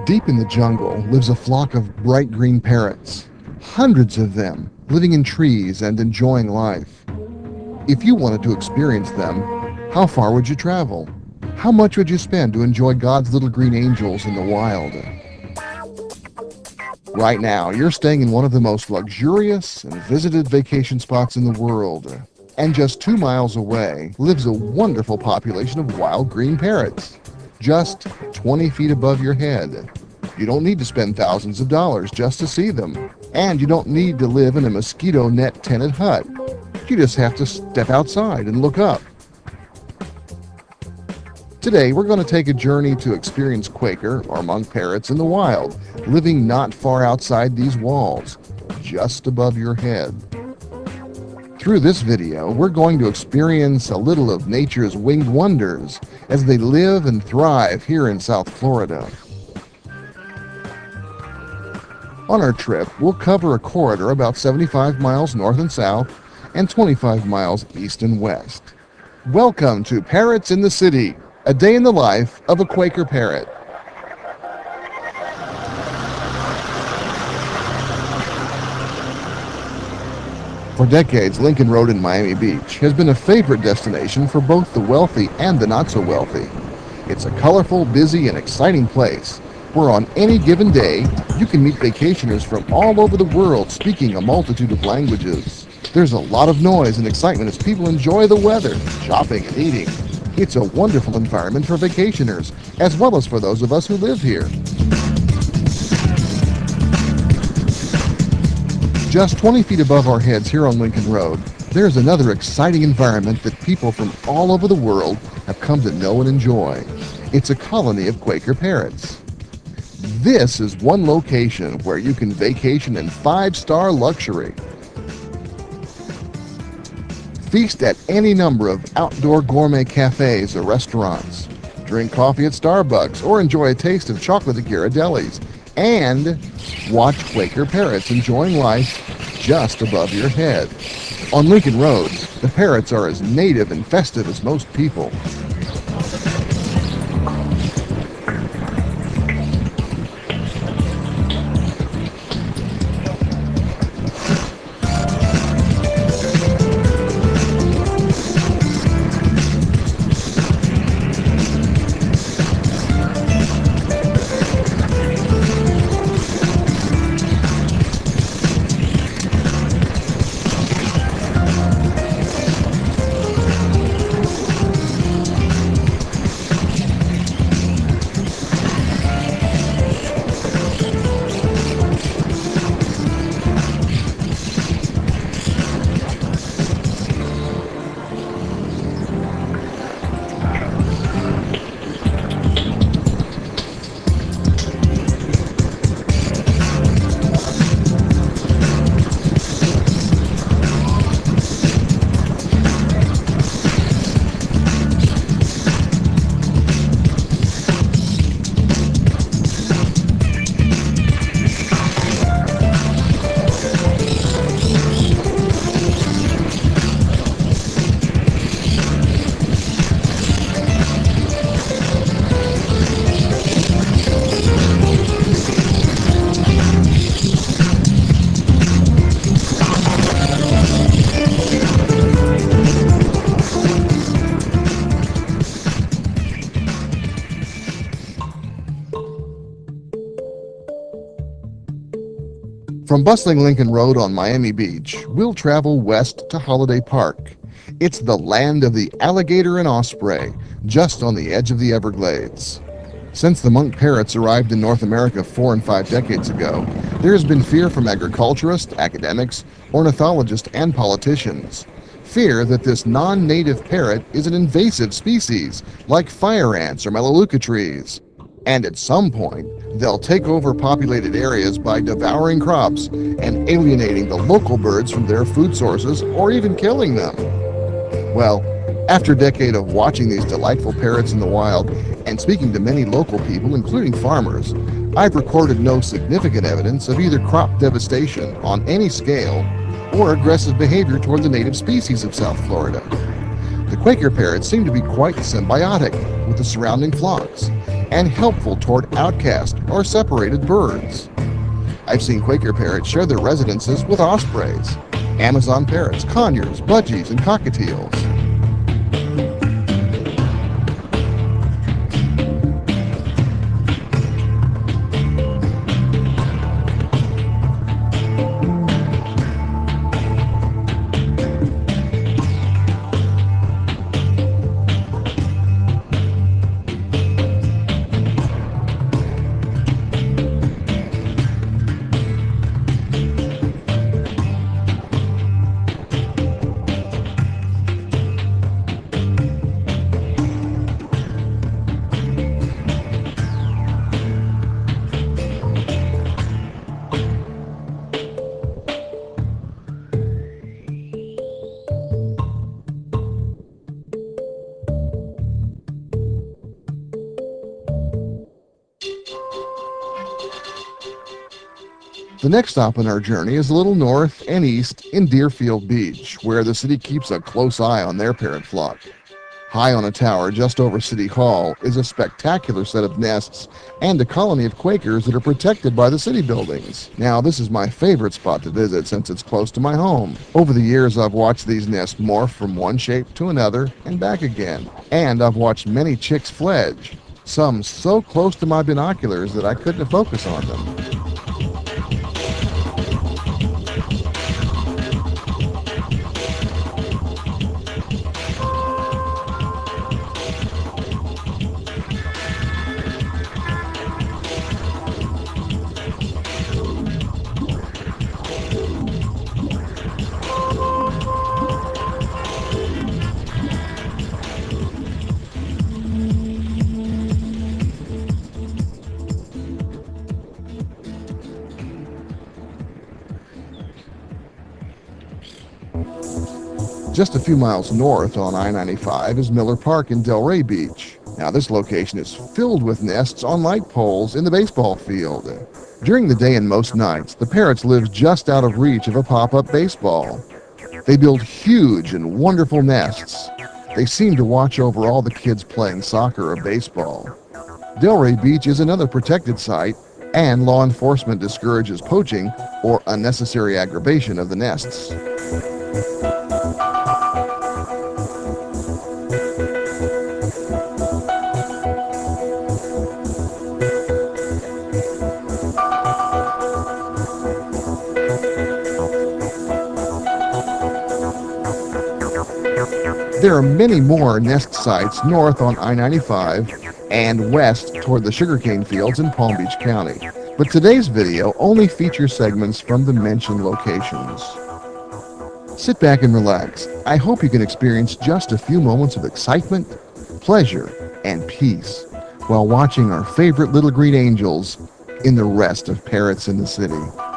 Deep in the jungle lives a flock of bright green parrots, hundreds of them living in trees and enjoying life. If you wanted to experience them, how far would you travel? How much would you spend to enjoy God's little green angels in the wild? Right now, you're staying in one of the most luxurious and visited vacation spots in the world. And just 2 miles away lives a wonderful population of wild green parrots, just 20 feet above your head. You don't need to spend thousands of dollars just to see them. And you don't need to live in a mosquito net tented hut. You just have to step outside and look up. Today, we're going to take a journey to experience Quaker or monk parrots in the wild, living not far outside these walls, just above your head. Through this video, we're going to experience a little of nature's winged wonders as they live and thrive here in South Florida. On our trip, we'll cover a corridor about 75 miles north and south and 25 miles east and west. Welcome to Parrots in the City, a day in the life of a Quaker parrot. For decades, Lincoln Road in Miami Beach has been a favorite destination for both the wealthy and the not-so-wealthy. It's a colorful, busy, and exciting place where on any given day, you can meet vacationers from all over the world speaking a multitude of languages. There's a lot of noise and excitement as people enjoy the weather, shopping, and eating. It's a wonderful environment for vacationers, as well as for those of us who live here. Just 20 feet above our heads here on Lincoln Road, there's another exciting environment that people from all over the world have come to know and enjoy. It's a colony of Quaker parrots. This is one location where you can vacation in 5-star luxury. Feast at any number of outdoor gourmet cafes or restaurants. Drink coffee at Starbucks or enjoy a taste of chocolate at Ghirardelli's. And watch Quaker parrots enjoying life just above your head. On Lincoln Road, the parrots are as native and festive as most people. From bustling Lincoln Road on Miami Beach, we'll travel west to Holiday Park. It's the land of the alligator and osprey, just on the edge of the Everglades. Since the monk parrots arrived in North America 4 and 5 decades ago, there has been fear from agriculturists, academics, ornithologists, and politicians. Fear that this non-native parrot is an invasive species, like fire ants or melaleuca trees. And at some point, they'll take over populated areas by devouring crops and alienating the local birds from their food sources or even killing them. Well, after a decade of watching these delightful parrots in the wild and speaking to many local people, including farmers, I've recorded no significant evidence of either crop devastation on any scale or aggressive behavior toward the native species of South Florida. The Quaker parrots seem to be quite symbiotic with the surrounding flocks, and helpful toward outcast or separated birds. I've seen Quaker parrots share their residences with ospreys, Amazon parrots, conures, budgies, and cockatiels. The next stop on our journey is a little north and east in Deerfield Beach, where the city keeps a close eye on their parrot flock. High on a tower just over City Hall is a spectacular set of nests and a colony of Quakers that are protected by the city buildings. Now, this is my favorite spot to visit since it's close to my home. Over the years, I've watched these nests morph from one shape to another and back again. And I've watched many chicks fledge, some so close to my binoculars that I couldn't focus on them. Just a few miles north on I-95 is Miller Park in Delray Beach. Now, this location is filled with nests on light poles in the baseball field. During the day and most nights, the parrots live just out of reach of a pop-up baseball. They build huge and wonderful nests. They seem to watch over all the kids playing soccer or baseball. Delray Beach is another protected site, and law enforcement discourages poaching or unnecessary aggravation of the nests. There are many more nest sites north on I-95 and west toward the sugarcane fields in Palm Beach County. But today's video only features segments from the mentioned locations. Sit back and relax. I hope you can experience just a few moments of excitement, pleasure, and peace while watching our favorite little green angels in the rest of Parrots in the City.